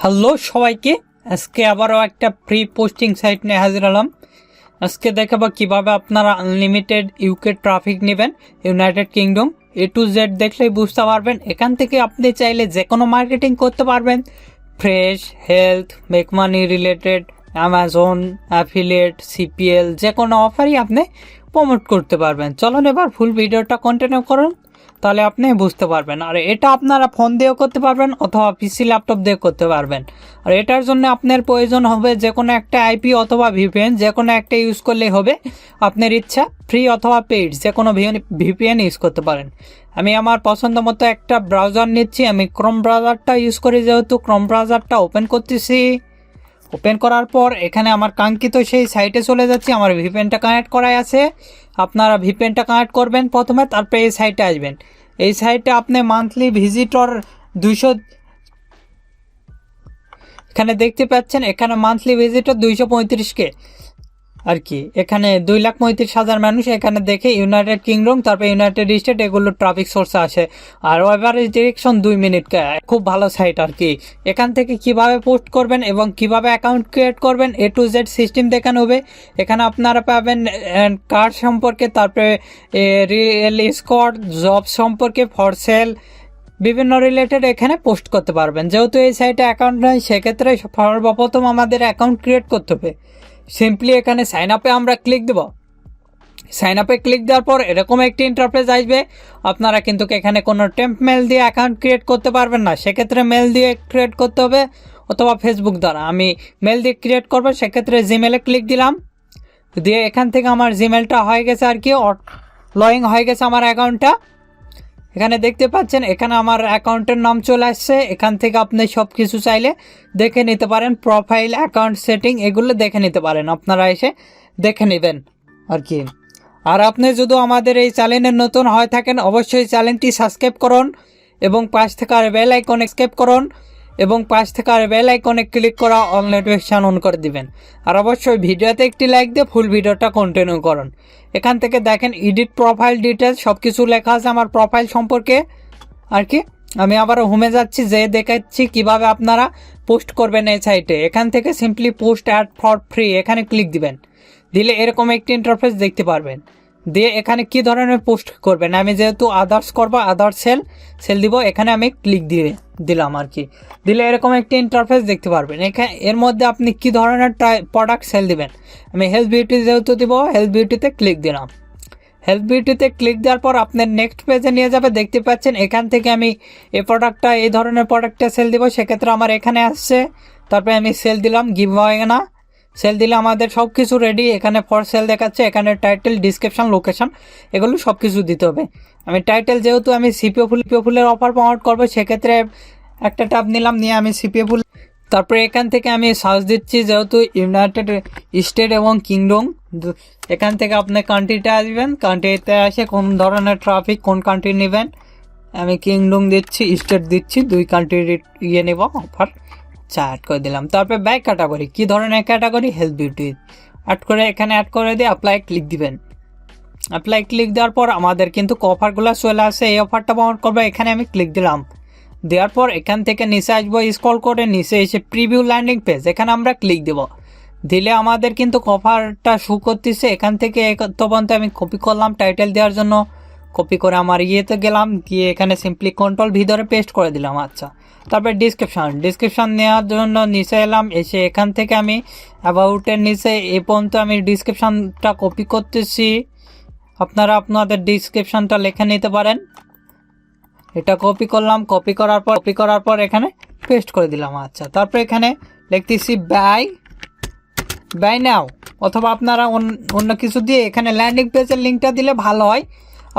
Hello সবাইকে, আজকে আবারও একটা ফ্রি পোস্টিং সাইট নিয়ে হাজির হলাম। আজকে দেখাবো কিভাবে আপনারা আনলিমিটেড ইউকে ট্রাফিক নেবেন United kingdom. A to Z দেখলেই বুঝতে পারবেন। এখান থেকে আপনি চাইলে যে কোনো মার্কেটিং করতে পারবেন, fresh, health, make money related, Amazon, affiliate, CPL, যে কোনো অফারই আপনি প্রমোট করতে পারবেন। চলুন এবার ফুল ভিডিওটা কন্টিনিউ করুন, তাহলে আপনি বুঝতে পারবেন। আর এটা আপনারা ফোন দিয়েও করতে পারবেন অথবা PC ল্যাপটপ দিয়ে করতে পারবেন। আর এটার জন্য আপনার প্রয়োজন হবে যে কোনো একটা IP অথবা VPN, যে কোনো একটা ইউজ করলেই হবে। আপনার ইচ্ছা ফ্রি অথবা পেইড যে কোনো VPN ইউজ করতে পারেন। আমি আমার পছন্দ মতো একটা ব্রাউজার নিচ্ছি। আমি ক্রোম ব্রাউজারটা ইউজ করি, যেহেতু ক্রোম ব্রাউজারটা ওপেন করতেছি। ওপেন করার পর এখানে আমার কাঙ্ক্ষিত সেই সাইটে চলে যাচ্ছি। আমার VPNটা কানেক্ট করাই আছে। আপনারা VPNটা কানেক্ট করবেন প্রথমে, তারপরে এই সাইটে আসবেন। এই সাইটে আপনি মান্থলি ভিজিটর 200, এখানে দেখতে পাচ্ছেন এখানে মান্থলি ভিজিটর 235K আর কি। এখানে 2,35,000 মানুষ এখানে দেখে ইউনাইটেড কিংডম, তারপরে ইউনাইটেড স্টেট, এগুলো ট্রাফিক সোর্স আসে। আর এভারেজ ডিরেকশন 2 মিনিট। খুব ভালো সাইট আর কি। এখান থেকে কিভাবে পোস্ট করবেন এবং কিভাবে অ্যাকাউন্ট ক্রিয়েট করবেন A to Z সিস্টেম দেখানো হবে। এখানে আপনারা পাবেন কার্ড সম্পর্কে, তারপরে রিয়েল স্কট, জব সম্পর্কে, ফর সেল, বিভিন্ন রিলেটেড এখানে পোস্ট করতে পারবেন। যেহেতু এই সাইটে অ্যাকাউন্ট নেই, সেক্ষেত্রে সর্বপ্রথম আমাদের অ্যাকাউন্ট ক্রিয়েট করতে হবে। সিম্পলি এখানে সাইন আপে আমরা ক্লিক দেব। সাইন আপে ক্লিক দেওয়ার পর এরকম একটি ইন্টারফেস আসবে। আপনারা কিন্তু এখানে কোনো টেম্প মেল দিয়ে অ্যাকাউন্ট ক্রিয়েট করতে পারবেন না, সেক্ষেত্রে মেল দিয়ে ক্রিয়েট করতে হবে অথবা ফেসবুক দ্বারা। আমি মেল দিয়ে ক্রিয়েট করবো, সেক্ষেত্রে জিমেলে ক্লিক দিলাম। দিয়ে এখান থেকে আমার জিমেলটা হয়ে গেছে আর কি, লগইন হয়ে গেছে আমার অ্যাকাউন্টটা। এখানে দেখতে পাচ্ছেন এখানে আমার অ্যাকাউন্টের নাম চলে আসছে। এখান থেকে আপনি সব কিছু চাইলে দেখে নিতে পারেন, প্রোফাইল, অ্যাকাউন্ট সেটিং, এগুলো দেখে নিতে পারেন। আপনারা এসে দেখে নেবেন আর কি। আর আপনি যদি আমাদের এই চ্যানেলে নতুন হয়ে থাকেন, অবশ্যই চ্যানেলটি সাবস্ক্রাইব করুন এবং পাশ থেকে আর বেল আইকনে ক্লিক করা অল নোটিফিকেশন অন করে দিবেন। আর অবশ্যই ভিডিওতে একটি লাইক দিয়ে ফুল ভিডিওটা কন্টিনিউ করুন। এখান থেকে দেখেন এডিট প্রোফাইল ডিটেলস, সব কিছু লেখা আছে আমার প্রোফাইল সম্পর্কে আর কি। আমি আবার হোমে যাচ্ছি, যে দেখাচ্ছি কিভাবে আপনারা পোস্ট করবেন এই সাইটে। এখান থেকে simply post ad for free এখানে ক্লিক দিবেন। দিলে এরকম একটি ইন্টারফেস দেখতে পারবেন। দিয়ে এখানে কি ধরনের পোস্ট করবেন, আমি যেহেতু আদার্স করবো, আদার্স সেল দিব, এখানে আমি ক্লিক দিলাম আর কি। দিলে এরকম একটি ইন্টারফেস দেখতে পারবেন। এখানে এর মধ্যে আপনি কি ধরনের প্রোডাক্ট সেল দিবেন। আমি হেলথ বিউটি যেহেতু দিব, হেলথ বিউটিতে ক্লিক দিলাম। হেলথ বিউটিতে ক্লিক দেওয়ার পর আপনার নেক্সট পেজে নিয়ে যাবে। দেখতে পাচ্ছেন এখান থেকে আমি এই ধরনের প্রোডাক্টটা সেল দিব, সেক্ষেত্রে আমার এখানে আসছে। তারপরে আমি সেল দিলাম, গিভ অ্যাওয়ে না, সেল দিলে আমাদের সব কিছু রেডি। এখানে ফর সেল দেখাচ্ছে, এখানে টাইটেল, ডিসক্রিপশন, লোকেশন, এগুলো সব কিছু দিতে হবে। আমি টাইটেল, যেহেতু আমি CPA ফুলের অফার প্রমোট করবো, সেক্ষেত্রে একটা ট্যাব নিলাম, নিয়ে আমি CPA ফুল। তারপরে এখান থেকে আমি সার্চ দিচ্ছি, যেহেতু ইউনাইটেড স্টেট এবং কিংডম, এখান থেকে আপনি কান্ট্রিটা আসবেন। কান্ট্রিতে আসে কোন ধরনের ট্রাফিক, কোন কান্ট্রি নেবেন। আমি কিংডম দিচ্ছি, স্টেট দিচ্ছি, 2 কান্ট্রির নেব অফার। অ্যাড করে দিলাম। তারপরে ব্যাক ক্যাটাগরি, কি ধরনের ক্যাটাগরি, হেলথ বিউটি অ্যাড করে এখানে অ্যাড করে দিয়ে অ্যাপ্লাই ক্লিক দিবেন। অ্যাপ্লাই ক্লিক দেওয়ার পর আমাদের কিন্তু অফারগুলো চলে আসে। এই অফারটা প্রমোট করবো, এখানে আমি ক্লিক দিলাম। দেওয়ার পর এখান থেকে নিচে আসবো, স্ক্রল করে নিচে এসে প্রিভিউ ল্যান্ডিং পেজ, এখানে আমরা ক্লিক দেব। দিলে আমাদের কিন্তু অফারটা শো করতেছে। এখান থেকে পর্যন্ত আমি কপি করলাম টাইটেল দেওয়ার জন্য, কপি করে আমার ইয়েতে গেলাম, গিয়ে এখানে সিম্পলি কন্ট্রোল ভিতরে পেস্ট করে দিলাম। আচ্ছা, তারপরে ডিসক্রিপশন নেওয়ার জন্য নিচে এলাম। এসে এখান থেকে আমি অ্যাবাউটের নিচে এ পর্যন্ত আমি ডিসক্রিপশনটা কপি করতেছি। আপনারা আপনাদের ডিসক্রিপশনটা লিখে নিতে পারেন। এটা কপি করলাম, কপি করার পর এখানে পেস্ট করে দিলাম। আচ্ছা, তারপরে এখানে লিখতেছি বাই নাও, অথবা আপনারা অন্য কিছু দিয়ে এখানে ল্যান্ডিং পেজের লিঙ্কটা দিলে ভালো হয়।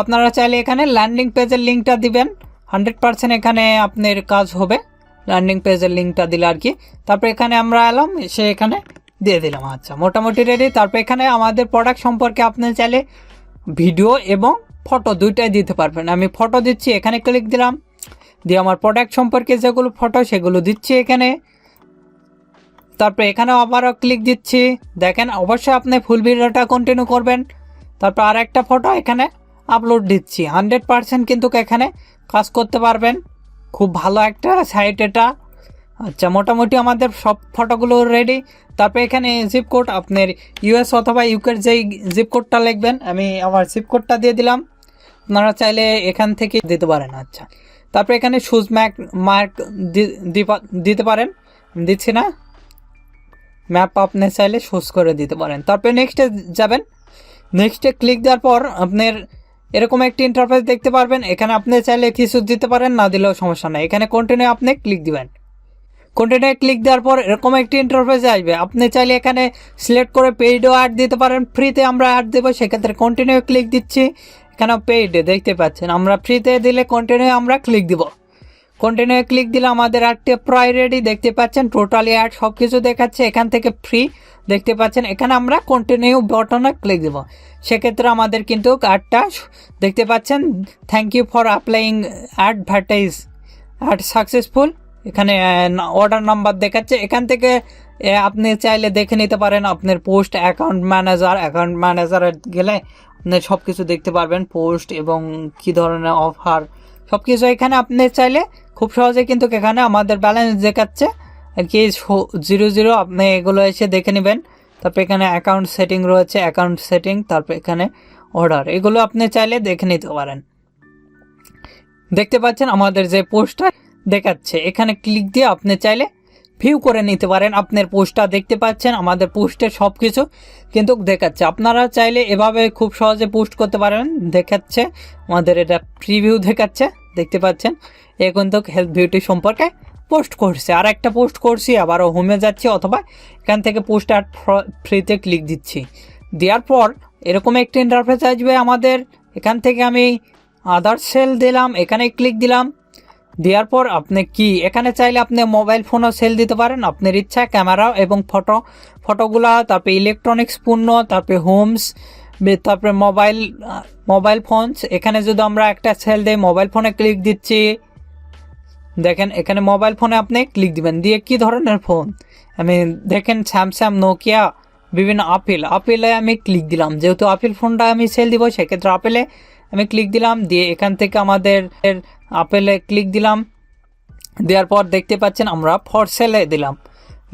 আপনারা চাইলে এখানে ল্যান্ডিং পেজের লিঙ্কটা দিবেন, 100% এখানে আপনার কাজ হবে ল্যান্ডিং পেজের লিঙ্কটা দিলে আর কি। তারপর এখানে আমরা এলাম, এসে এখানে দিয়ে দিলাম। আচ্ছা, মোটামুটি রেডি। তারপর এখানে আমাদের প্রোডাক্ট সম্পর্কে আপনি চাইলে ভিডিও এবং ফটো দুইটাই দিতে পারবেন। আমি ফটো দিচ্ছি, এখানে ক্লিক দিলাম। দিয়ে আমার প্রোডাক্ট সম্পর্কে যেগুলো ফটো, সেগুলো দিচ্ছি এখানে। তারপর এখানে আবারও ক্লিক দিচ্ছি। দেখেন, অবশ্যই আপনি ফুল ভিডিওটা কন্টিনিউ করবেন। তারপর আর একটা ফটো এখানে আপলোড দিচ্ছি। 100% কিন্তু এখানে কাজ করতে পারবেন। খুব ভালো একটা সাইট এটা। আচ্ছা, মোটামুটি আমাদের সব ফটোগুলো রেডি। তারপরে এখানে জিপ কোড, আপনার ইউএস অথবা ইউকের যেই জিপ কোডটা লিখবেন, আমি আমার জিপ কোডটা দিয়ে দিলাম, আপনারা চাইলে এখান থেকে দিতে পারেন। আচ্ছা, তারপরে এখানে শুজ মার্ক দিতে পারেন, দিচ্ছি না, ম্যাপ আপনি চাইলে শুজ করে দিতে পারেন। তারপরে নেক্সটে যাবেন, নেক্সটে ক্লিক দেওয়ার পর আপনার এরকম একটি ইন্টারফেস দেখতে পারবেন। এখানে আপনি চাইলে কিছু দিতে পারেন, না দিলেও সমস্যা নাই। এখানে কন্টিনিউ আপনি ক্লিক দিবেন। কন্টিনিউ ক্লিক দেওয়ার পর এরকম একটি ইন্টারফেস আসবে। আপনি চাইলে এখানে সিলেক্ট করে পেইডও অ্যাড দিতে পারেন, ফ্রিতে আমরা অ্যাড দেবো, সেক্ষেত্রে কন্টিনিউ ক্লিক দিচ্ছি। এখানে পেইডে দেখতে পাচ্ছেন, আমরা ফ্রিতে দিলে কন্টিনিউ আমরা ক্লিক দিব। কন্টিনিউ ক্লিক দিলে আমাদের অ্যাডটি প্রায় রেডি, দেখতে পাচ্ছেন টোটালি অ্যাড সব কিছু দেখাচ্ছে। এখান থেকে ফ্রি দেখতে পাচ্ছেন, এখানে আমরা কন্টিনিউ বাটনে ক্লিক দেবো, সেক্ষেত্রে আমাদের কিন্তু অ্যাডটা দেখতে পাচ্ছেন। Thank you for applying advertise ad successful, এখানে অর্ডার নাম্বার দেখাচ্ছে। এখান থেকে আপনি চাইলে দেখে নিতে পারেন আপনার পোস্ট, অ্যাকাউন্ট ম্যানেজারে গেলে আপনি সব কিছু দেখতে পারবেন, পোস্ট এবং কি ধরনের অফার সব কিছু এখানে আপনি চাইলে খুব সহজে কিন্তু এখানে আমাদের ব্যালেন্স দেখাচ্ছে আর কি 00, আপনি এগুলো এসে দেখে নেবেন। তারপর এখানে অ্যাকাউন্ট সেটিং রয়েছে, অ্যাকাউন্ট সেটিং, তারপর এখানে অর্ডার, এগুলো আপনি চাইলে দেখে নিতে পারেন। দেখতে পাচ্ছেন আমাদের যে পোস্টটা দেখাচ্ছে, এখানে ক্লিক দিয়ে আপনি চাইলে ভিউ করে নিতে পারেন। আপনার পোস্টটা দেখতে পাচ্ছেন, আমাদের পোস্টের সব কিছু কিন্তু দেখাচ্ছে। আপনারা চাইলে এভাবে খুব সহজে পোস্ট করতে পারেন। দেখাচ্ছে আমাদের এটা প্রিভিউ দেখাচ্ছে, দেখতে পাচ্ছেন। এ কিন্তু হেলথ বিউটি সম্পর্কে পোস্ট করছে। আর একটা পোস্ট করছি, আবারও হোমে যাচ্ছি, অথবা এখান থেকে পোস্ট অ্যাড ফ্রিতে ক্লিক দিচ্ছি। দেওয়ার পর এরকম একটি ইন্টারফেস আসবে আমাদের। এখান থেকে আমি আদার সেল দিলাম, এখানে ক্লিক দিলাম। দেওয়ার পর আপনি কি এখানে চাইলে আপনি মোবাইল ফোনও সেল দিতে পারেন, আপনার ইচ্ছা, ক্যামেরা এবং ফটোগুলা, তারপরে ইলেকট্রনিক্স পণ্য, তারপরে হোমস, তারপরে মোবাইল ফোনস। এখানে যদি আমরা একটা সেল দেই, মোবাইল ফোনে ক্লিক দিচ্ছি, দেখেন এখানে মোবাইল ফোনে আপনি ক্লিক দিবেন। দিয়ে কি ধরনের ফোন, আমি দেখেন স্যামসাং, নোকিয়া, বিভিন্ন আপেলে আমি ক্লিক দিলাম। যেহেতু আপেল ফোনটা আমি সেল দিব, সেক্ষেত্রে আপেলে আমি ক্লিক দিলাম। দিয়ে এখান থেকে আমাদের আপেলে ক্লিক দিলাম। দেওয়ার পর দেখতে পাচ্ছেন আমরা ফর সেলে দিলাম।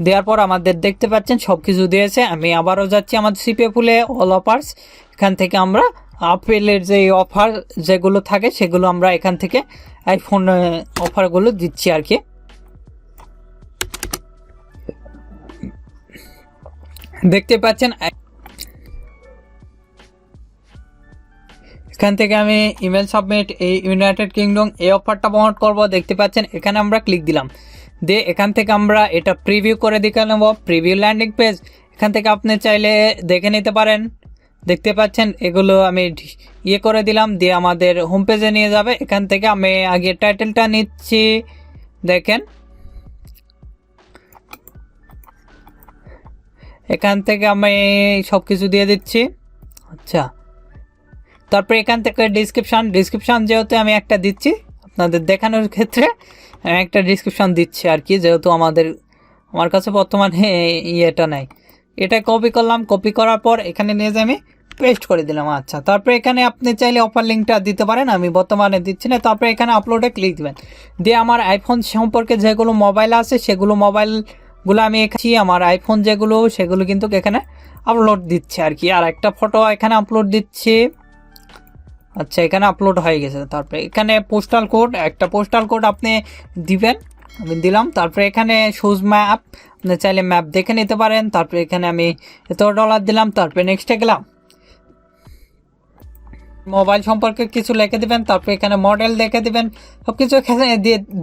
দেওয়ার পর আমাদের দেখতে পাচ্ছেন সব কিছু দিয়েছে। আমি আবারও যাচ্ছি আমাদের সিপিএ ফুলে অল অফার্স, এখান থেকে আমরা আপেলের যে অফার যেগুলো থাকে সেগুলো আমরা এখান থেকে আইফোন অফারগুলো দিচ্ছি আর কি। দেখতে পাচ্ছেন এখান থেকে আমি ইমেল সাবমিট এই ইউনাইটেড কিংডম এই অফারটা প্রমোট করব। দেখতে পাচ্ছেন এখানে আমরা ক্লিক দিলাম। দিয়ে এখান থেকে আমরা এটা প্রিভিউ করে দেখে নেব, প্রিভিউ ল্যান্ডিং পেজ। এখান থেকে আপনি চাইলে দেখে নিতে পারেন। দেখতে পাচ্ছেন এগুলো আমি করে দিলাম, দিয়ে আমাদের হোম পেজে নিয়ে যাবে। এখান থেকে আমি আগে টাইটেলটা নিচ্ছি, দেখেন এখান থেকে আমি সব কিছু দিয়ে দিচ্ছি। আচ্ছা, তারপরে এখান থেকে ডিসক্রিপশান যেহেতু আমি একটা দিচ্ছি আপনাদের দেখানোর ক্ষেত্রে, আমি একটা ডিসক্রিপশান দিচ্ছি আর কি, যেহেতু আমার কাছে বর্তমানে এটা নাই। এটা কপি করলাম, কপি করার পর এখানে নিয়ে যাই আমি পেস্ট করে দিলাম। আচ্ছা, তারপরে এখানে আপনি চাইলে অফার লিঙ্কটা দিতে পারেন, আমি বর্তমানে দিচ্ছি না। তারপরে এখানে আপলোডে ক্লিক দিবেন। দিয়ে আমার আইফোন সম্পর্কে যেগুলো মোবাইল আছে সেগুলো মোবাইলগুলো আমি এখানে আমার আইফোন যেগুলো সেগুলো কিন্তু এখানে আপলোড দিচ্ছে আর কি। আর একটা ফটো এখানে আপলোড দিচ্ছি। আচ্ছা, এখানে আপলোড হয়ে গেছে। তারপরে এখানে একটা পোস্টাল কোড আপনি দিবেন, আমি দিলাম। তারপরে এখানে শুজ ম্যাপ, আপনি চাইলে ম্যাপ দেখে নিতে পারেন। তারপরে এখানে আমি $1 দিলাম। তারপরে নেক্সটে গেলাম, মোবাইল সম্পর্কে কিছু লিখে দিবেন। তারপরে এখানে মডেল দেখে দিবেন, সব কিছু এখানে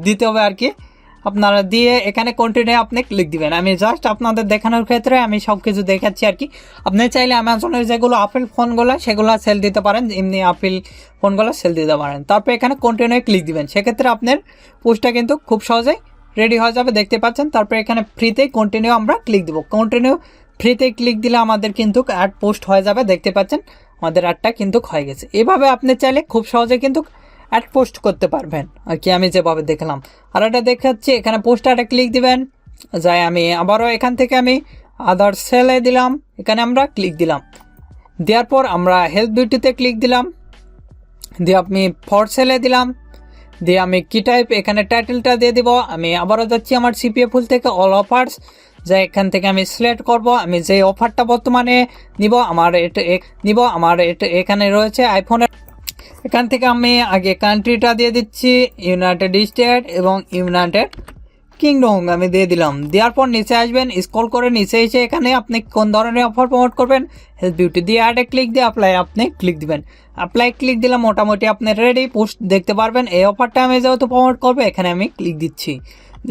দিতে হবে আর কি। আপনারা দিয়ে এখানে কন্টিনিউ আপনি ক্লিক দিবেন। আমি জাস্ট আপনাদের দেখানোর ক্ষেত্রে আমি সব কিছু দেখাচ্ছি আর কি। আপনি চাইলে অ্যামাজনের যেগুলো আপেল ফোনগুলো সেগুলো সেল দিতে পারেন, এমনি আপেল ফোনগুলো সেল দিতে পারেন। তারপরে এখানে কন্টিনিউ ক্লিক দিবেন, সেক্ষেত্রে আপনার পোস্টটা কিন্তু খুব সহজেই রেডি হয়ে যাবে, দেখতে পাচ্ছেন। তারপরে এখানে ফ্রিতে কন্টিনিউ আমরা ক্লিক দিব। কন্টিনিউ ফ্রিতে ক্লিক দিলে আমাদের কিন্তু অ্যাড পোস্ট হয়ে যাবে, দেখতে পাচ্ছেন আমাদের অ্যাডটা কিন্তু হয়ে গেছে। এভাবে আপনি চাইলে খুব সহজে কিন্তু অ্যাড পোস্ট করতে পারবেন আর কি, আমি যেভাবে দেখলাম। আর এটা দেখাচ্ছি, এখানে পোস্টারে ক্লিক দিবেন। যাই আমি আবারও এখান থেকে আমি আদার সেলে দিলাম, এখানে আমরা ক্লিক দিলাম। দেওয়ার পর আমরা হেলথ বিউটিতে ক্লিক দিলাম। দিয়ে আপনি ফর সেলে দিলাম। দিয়ে আমি কি টাইপ এখানে টাইটেলটা দিয়ে দিব। আমি আবারও যাচ্ছি আমার সিপিএ ফুল থেকে অল অফার্স, যা এখান থেকে আমি সিলেক্ট করব আমি যে অফারটা বর্তমানে নিব। আমার এটা এখানে রয়েছে আইফোনের। এখান থেকে আমি আগে কান্ট্রিটা দিয়ে দিচ্ছি ইউনাইটেড স্টেট এবং ইউনাইটেড কিংডম আমি দিয়ে দিলাম। দেওয়ার পর নিচে আসবেন, স্ক্রল করে নিচে এসে এখানে আপনি কোন ধরনের অফার প্রমোট করবেন হেলথ বিউটি দিয়ে অ্যাডে ক্লিক দিয়ে অ্যাপ্লাই আপনি ক্লিক দিবেন। অ্যাপ্লাই ক্লিক দিলে মোটামুটি আপনি রেডি পোস্ট দেখতে পারবেন। এই অফারটা আমি যেহেতু প্রমোট করবো এখানে আমি ক্লিক দিচ্ছি।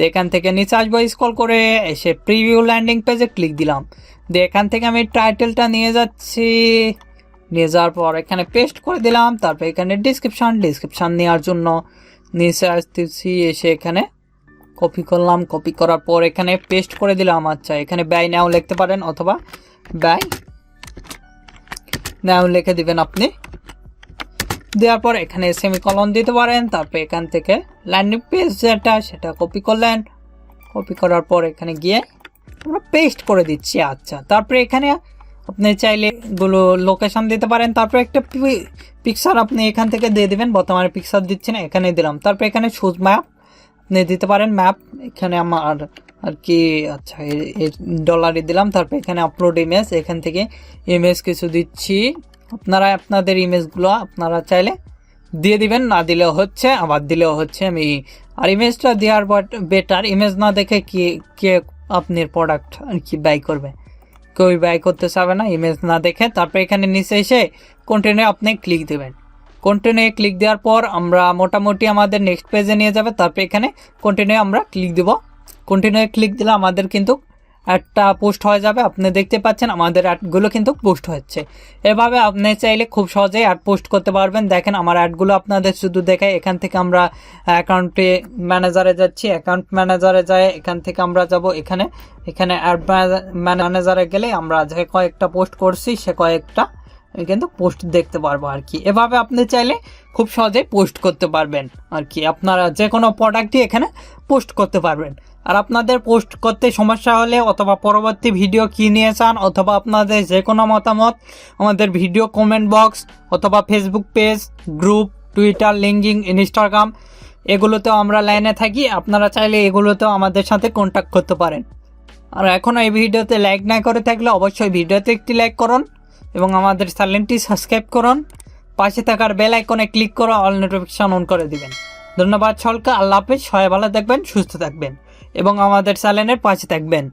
এখান থেকে নিচে আসবো, স্ক্রল করে এসে প্রিভিউ ল্যান্ডিং পেজে ক্লিক দিলাম। দিয়ে এখান থেকে আমি টাইটেলটা নিয়ে যাচ্ছি, নিয়ে যাওয়ার পর এখানে পেস্ট করে দিলাম। তারপর এখানে ডিসক্রিপশান নেওয়ার জন্য নিচে আসতেছি, এসে এখানে কপি করলাম। কপি করার পর এখানে পেস্ট করে দিলাম। আচ্ছা, এখানে ব্যয় নাও লিখতে পারেন অথবা ব্যয় নাও লিখে দিবেন আপনি। দেওয়ার পর এখানে সেমিকলন দিতে পারেন। তারপর এখান থেকে ল্যান্ডিং পেজ যেটা সেটা কপি করলেন। কপি করার পর এখানে গিয়ে আমরা পেস্ট করে দিচ্ছি। আচ্ছা, তারপরে এখানে আপনি চাইলে এগুলো লোকেশন দিতে পারেন। তারপর একটা পিকচার আপনি এখান থেকে দিয়ে দিবেন। বর্তমানে পিকচার দিচ্ছি না, এখানে দিলাম। তারপর এখানে সুজ ম্যাপ আপনি দিতে পারেন, ম্যাপ এখানে আমার আর কি। আচ্ছা, ডলারে দিলাম। তারপর এখানে আপলোড ইমেজ, এখান থেকে ইমেজ কিছু দিচ্ছি। আপনারা আপনাদের ইমেজগুলো আপনারা চাইলে দিয়ে দিবেন, না দিলেও হচ্ছে, আবার দিলেও হচ্ছে। আমি আর ইমেজটা দেওয়ার বেটার, ইমেজ না দেখে কে আপনার প্রোডাক্ট আর কি বাই করবে, কেউ বাই করতে চাবে না ইমেজ না দেখে। তারপর এখানে নিচে এসে কন্টিনিউ আপনি ক্লিক দেবেন। কন্টিনিউ ক্লিক দেওয়ার পর আমরা মোটামুটি আমাদের নেক্সট পেজে নিয়ে যাবে। তারপর এখানে কন্টিনিউ আমরা ক্লিক দেব। কন্টিনিউ ক্লিক দিলে আমাদের কিন্তু অ্যাডটা পোস্ট হয়ে যাবে। আপনি দেখতে পাচ্ছেন আমাদের অ্যাডগুলো কিন্তু পোস্ট হচ্ছে। এভাবে আপনি চাইলে খুব সহজেই অ্যাড পোস্ট করতে পারবেন। দেখেন আমার অ্যাডগুলো আপনাদের শুধু দেখায়। এখান থেকে আমরা অ্যাকাউন্টে ম্যানেজারে যাচ্ছি, অ্যাকাউন্ট ম্যানেজারে যায়, এখান থেকে আমরা যাব এখানে অ্যাড ম্যানেজারে গেলে আমরা যে কয়েকটা পোস্ট করছি সে কয়েকটা কিন্তু পোস্ট দেখতে পারবো আর কি। এভাবে আপনি চাইলে খুব সহজেই পোস্ট করতে পারবেন আর কি। আপনারা যে কোনো প্রোডাক্টই এখানে পোস্ট করতে পারবেন। আর আপনাদের পোস্ট করতে সমস্যা হলে অথবা পরবর্তী ভিডিও কী নিয়ে চান অথবা আপনাদের যে কোনো মতামত আমাদের ভিডিও কমেন্ট বক্স অথবা Facebook page, group, Twitter, LinkedIn, Instagram এগুলোতেও আমরা লাইনে থাকি। আপনারা চাইলে এগুলোতেও আমাদের সাথে কন্ট্যাক্ট করতে পারেন। আর এখনও এই ভিডিওতে লাইক না করে থাকলে অবশ্যই ভিডিওতে একটি লাইক করুন এবং আমাদের চ্যানেলটি সাবস্ক্রাইব করুন। পাশে থাকার বেল আইকনে ক্লিক করে অল নোটিফিকেশন অন করে দিবেন। ধন্যবাদ সকলকে। আল্লাহ হাফেজ। সবাই ভালো থাকবেন, সুস্থ থাকবেন এবং আমাদের চ্যানেলের পাশে থাকবেন।